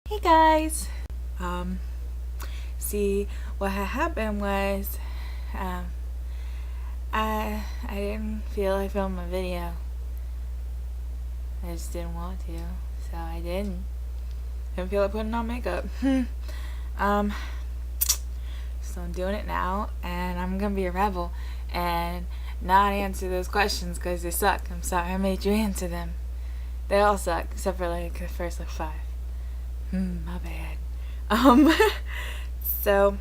Hey guys! See, what had happened was, um, I didn't feel like filming a video. I just didn't want to, so I didn't. Didn't feel like putting on makeup. Um, so I'm doing it now, and I'm gonna be a rebel, and not answer those questions because they suck. I'm sorry I made you answer them. They all suck, except for like the first like 5. My bad. So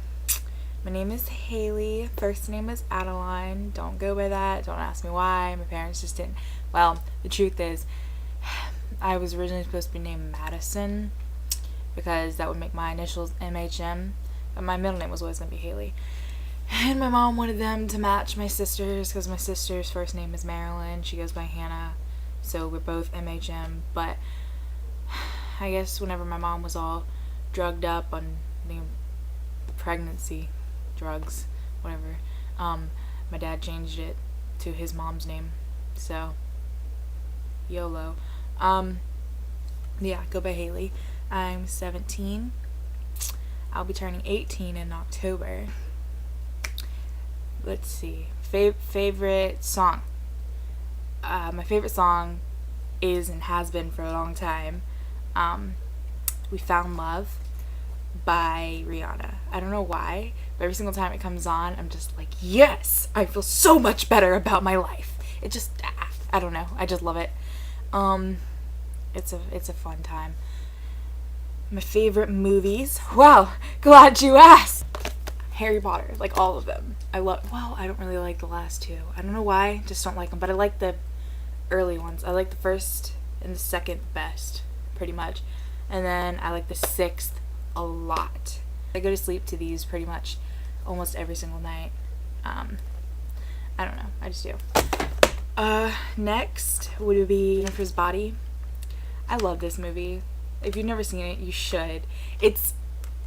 my name is Hailey. First name is Adeline. Don't go by that. Don't ask me why. My parents just didn't. Well, the truth is, I was originally supposed to be named Madison because that would make my initials MHM, but my middle name was always going to be Hailey. And my mom wanted them to match my sister's because my sister's first name is Marilyn. She goes by Hannah, so we're both MHM, but I guess whenever my mom was all drugged up on the pregnancy drugs, whatever, my dad changed it to his mom's name. So, Yolo. Yeah, go by Hailey. I'm 17. I'll be turning 18 in October. Let's see. Favorite song. My favorite song is and has been for a long time. We Found Love by Rihanna. I don't know why, but every single time it comes on, I'm just like, yes! I feel so much better about my life. It just, I don't know. I just love it. It's a fun time. My favorite movies. Wow, glad you asked. Harry Potter, like all of them. I don't really like the last 2. I don't know why, just don't like them, but I like the early ones. I like the first and the second best, pretty much. And then I like the 6th a lot. I go to sleep to these pretty much almost every single night. I don't know, I just do. Next would be Jennifer's Body. I love this movie. If you've never seen it, you should. It's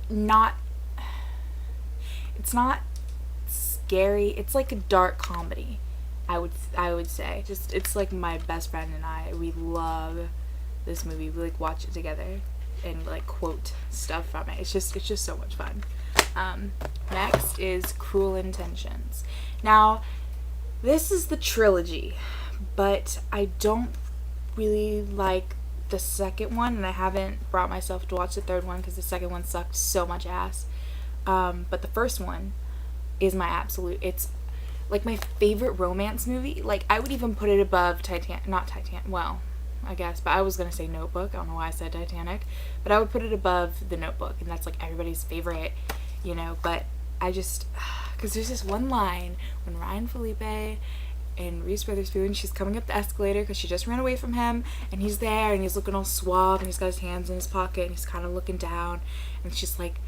not scary. It's like a dark comedy. I would say. Just, it's like my best friend and I, we love this movie. We like watch it together and like quote stuff from it. It's just so much fun. Next is Cruel Intentions. Now, this is the trilogy, but I don't really like the second one, and I haven't brought myself to watch the third one because the second one sucked so much ass. But the first one is my absolute. It's like my favorite romance movie. Like, I would even put it above well, I guess, but I was gonna say Notebook. I don't know why I said Titanic, but I would put it above The Notebook, and that's like everybody's favorite, you know. But I just, because there's this one line when Ryan Felipe and Reese Witherspoon, she's coming up the escalator because she just ran away from him, and he's there, and he's looking all suave, and he's got his hands in his pocket, and he's kind of looking down, and she's like,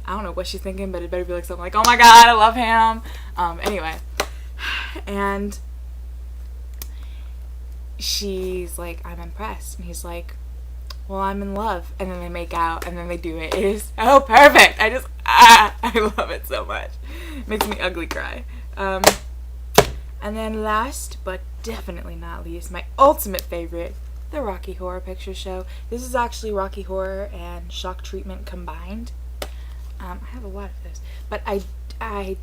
I don't know what she's thinking, but it better be like something like, oh my god, I love him. Anyway, and she's like, I'm impressed, and he's like, well, I'm in love, and then they make out, and then they do it. It is so perfect. I love it so much. It makes me ugly cry. And then last, but definitely not least, my ultimate favorite, the Rocky Horror Picture Show. This is actually Rocky Horror and Shock Treatment combined. I have a lot of those, but I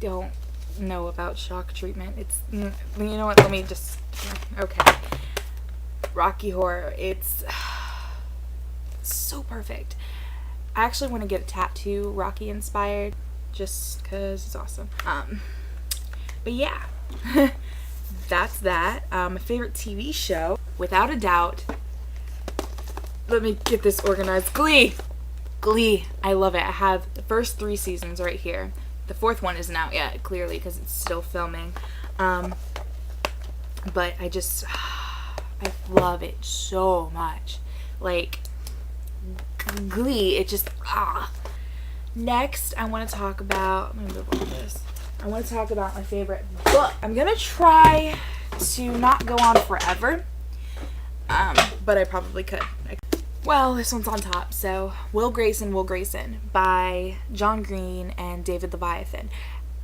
don't know about Shock Treatment. It's, you know what, let me just, okay. Rocky Horror, it's so perfect. I actually want to get a tattoo Rocky inspired, just because it's awesome. But yeah, that's that. My favorite TV show, without a doubt, let me get this organized, Glee. I love it. I have the first 3 seasons right here. The 4th one isn't out yet, clearly, because it's still filming. But I love it so much. Like, Glee, it just, Next, I want to talk about, let me move on this. I want to talk about my favorite book. I'm going to try to not go on forever, but I probably could. Well, this one's on top. So, Will Grayson by John Green and David Leviathan.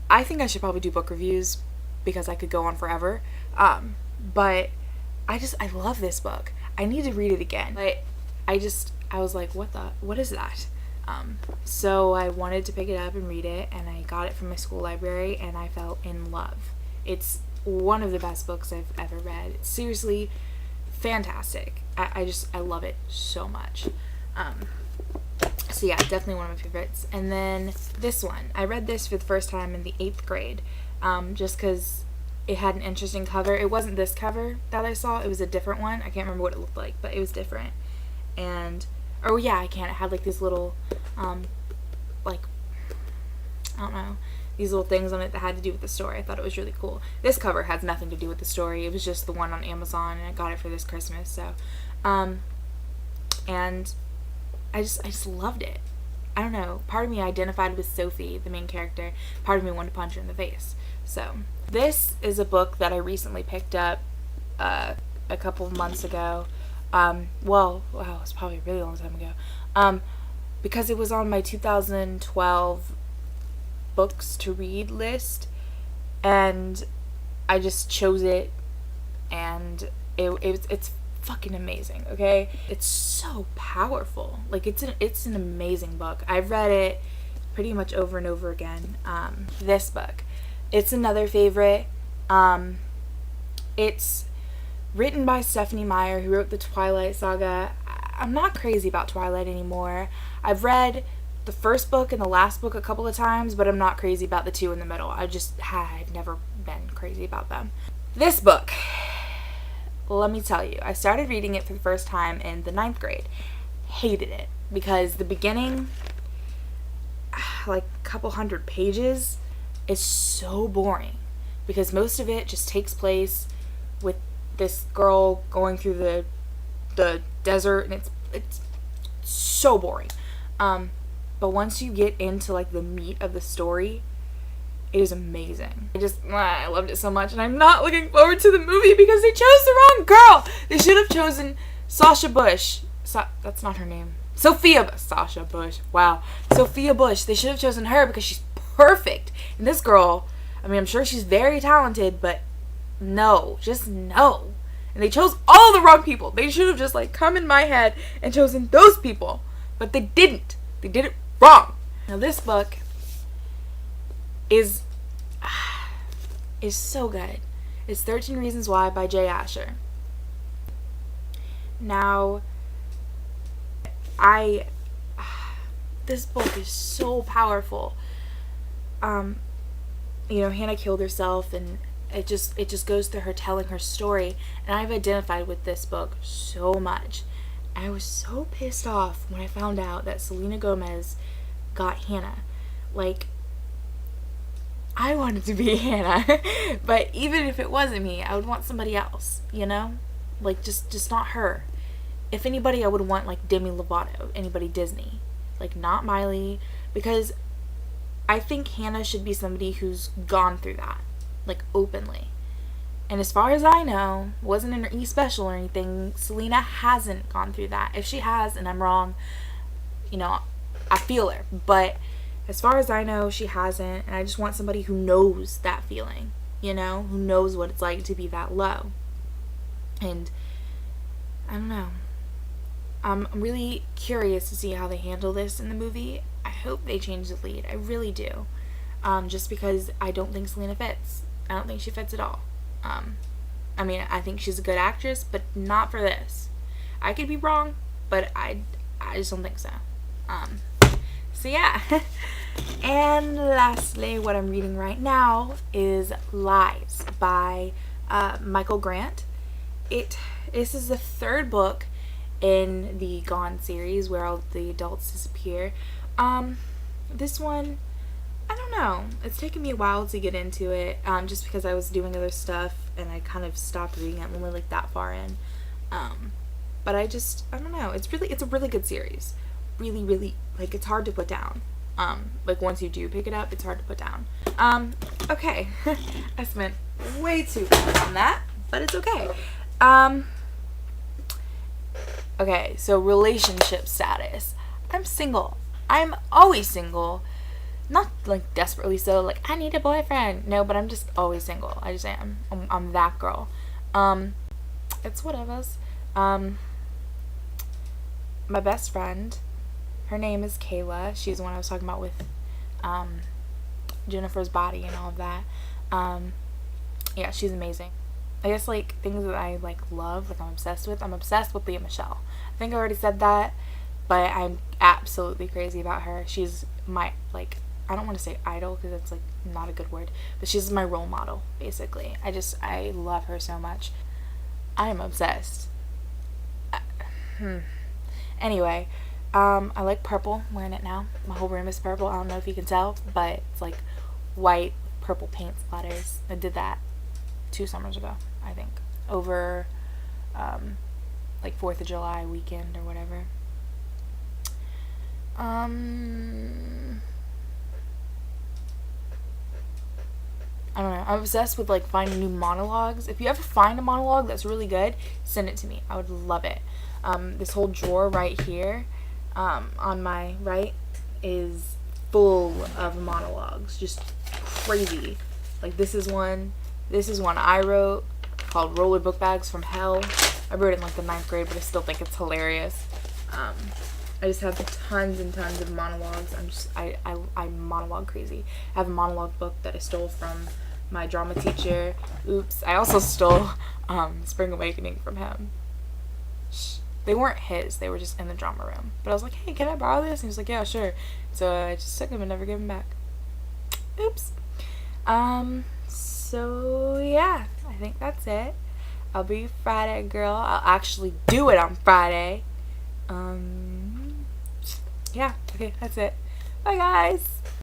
I think I should probably do book reviews because I could go on forever. But I love this book. I need to read it again. But I was like, what is that? So I wanted to pick it up and read it, and I got it from my school library, and I fell in love. It's one of the best books I've ever read. It's seriously fantastic. I love it so much. So yeah, definitely one of my favorites. And then this one, I read this for the first time in the 8th grade, just because it had an interesting cover. It wasn't this cover that I saw, it was a different one. I can't remember what it looked like, but it was different. And, oh yeah, it had like these little, like, I don't know, these little things on it that had to do with the story. I thought it was really cool. This cover has nothing to do with the story. It was just the one on Amazon, and I got it for this Christmas. So, and I just loved it. I don't know. Part of me identified with Sophie, the main character. Part of me wanted to punch her in the face. So, this is a book that I recently picked up a couple of months ago. Wow, it's probably a really long time ago. Because it was on my 2012 books to read list, and I just chose it, and it's fucking amazing. Okay, it's so powerful. Like, it's an amazing book. I've read it pretty much over and over again. This book, it's another favorite. It's written by Stephanie Meyer, who wrote the Twilight Saga. I'm not crazy about Twilight anymore. I've read the first book and the last book a couple of times, but I'm not crazy about the two in the middle. I've never been crazy about them. This book, let me tell you, I started reading it for the first time in the 9th grade. Hated it, because the beginning, like a couple hundred pages, is so boring, because most of it just takes place with this girl going through the desert, and it's so boring. But once you get into like the meat of the story, it is amazing. I loved it so much, and I'm not looking forward to the movie because they chose the wrong girl. They should have chosen Sasha Bush. That's not her name. Sasha Bush. Wow. Sophia Bush. They should have chosen her because she's perfect. And this girl, I mean, I'm sure she's very talented, but no. Just no. And they chose all the wrong people. They should have just like come in my head and chosen those people. But they didn't. They did it wrong. Now this book is so good. It's 13 Reasons Why by Jay Asher. Now, this book is so powerful. Hannah killed herself, and it just goes through her telling her story, and I've identified with this book so much. I was so pissed off when I found out that Selena Gomez got Hannah. Like, I wanted to be Hannah, but even if it wasn't me, I would want somebody else, like just not her. If anybody, I would want like Demi Lovato, anybody Disney, like not Miley, because I think Hannah should be somebody who's gone through that, like openly. And as far as I know, wasn't in her E-Special or anything, Selena hasn't gone through that. If she has, and I'm wrong, I feel her. But as far as I know, she hasn't, and I just want somebody who knows that feeling, who knows what it's like to be that low. And I don't know. I'm really curious to see how they handle this in the movie. I hope they change the lead. I really do. Just because I don't think Selena fits. I don't think she fits at all. I think she's a good actress, but not for this. I could be wrong, but I just don't think so. So yeah. And lastly, what I'm reading right now is Lies by Michael Grant. This is the 3rd book in the Gone series, where all the adults disappear. This one, I don't know. It's taken me a while to get into it, just because I was doing other stuff, and I kind of stopped reading it when we're like that far in. But I don't know. It's a really good series. Really, really, like, it's hard to put down. Like, once you do pick it up, it's hard to put down. Okay. I spent way too long on that, but it's okay. Okay, so relationship status. I'm single. I'm always single. Not, like, desperately so, like, I need a boyfriend. No, but I'm just always single. I just am. I'm that girl. It's whatever. my best friend, her name is Kayla. She's the one I was talking about with Jennifer's body and all of that. Yeah, she's amazing. I guess like things that I like love, like I'm obsessed with. I'm obsessed with Leah Michelle. I think I already said that, but I'm absolutely crazy about her. She's my like, I don't want to say idol because that's like not a good word, but she's my role model basically. I love her so much. I am obsessed. Anyway, I like purple. I'm wearing it now. My whole room is purple. I don't know if you can tell, but it's like white purple paint splatters. I did that 2 summers ago, I think, over like 4th of July weekend or whatever. I don't know. I'm obsessed with like finding new monologues. If you ever find a monologue that's really good, send it to me. I would love it. This whole drawer right here, on my right, is full of monologues. Just crazy. Like this is one I wrote called Roller Book Bags from Hell. I wrote it in like the 9th grade, but I still think it's hilarious. I just have tons and tons of monologues. I'm monologue crazy. I have a monologue book that I stole from my drama teacher. Oops. I also stole Spring Awakening from him. They weren't his. They were just in the drama room. But I was like, hey, can I borrow this? And he was like, yeah, sure. So I just took them and never gave them back. Oops. So yeah, I think that's it. I'll be Friday girl. I'll actually do it on Friday. Yeah, okay, that's it. Bye guys.